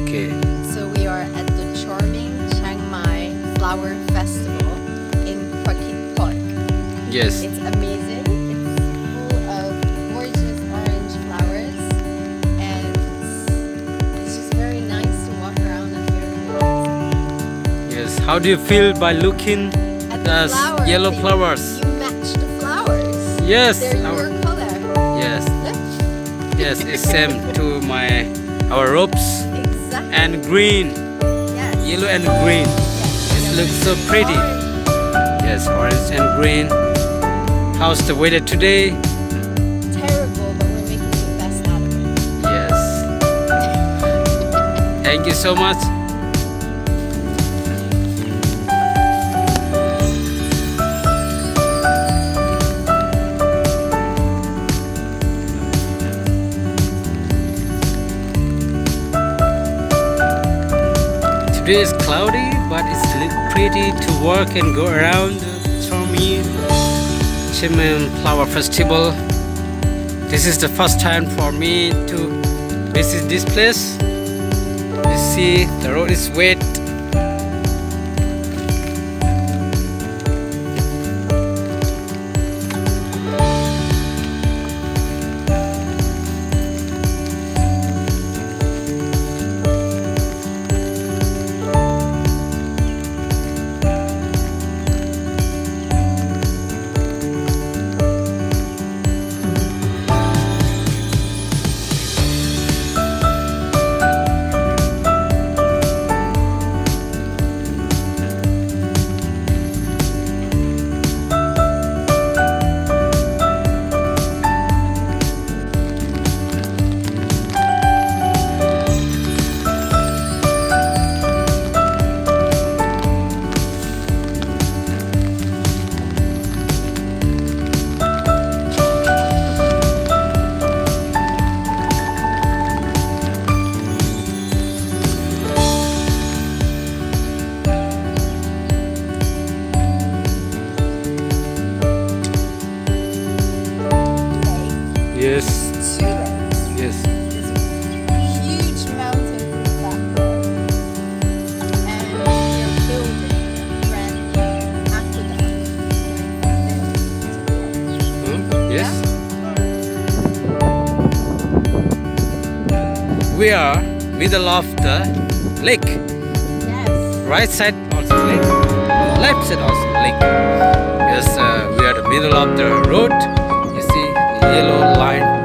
Okay. So we are at the charming Chiang Mai Flower Festival in Phuket Park. Yes. It's amazing. It's full of gorgeous orange flowers, and it's just very nice to walk around and very relaxing. Yes. How do you feel by looking At the the flowers, yellow flowers? You match the flowers. Yes. They're your color. Yes. Look. Yes. It's same to our ropes Exactly. and green, Yes. yellow and green. Yes. It looks so pretty. Orange. Yes, orange and green. How's the weather today? Terrible, but we're making the best out of it. Yes. Thank you so much. Today is cloudy, but it's pretty to walk and go around the charming Chiang Flower Festival. This is the first time for me to visit this place. You see, the road is wet. Yes, Two lakes. yes. There's huge mountains in the background, and they're building a brand new aqueduct. Yes. We are middle of the lake. Yes. Right side also lake. Left side also lake. Yes, we are the middle of the road. You see the yellow line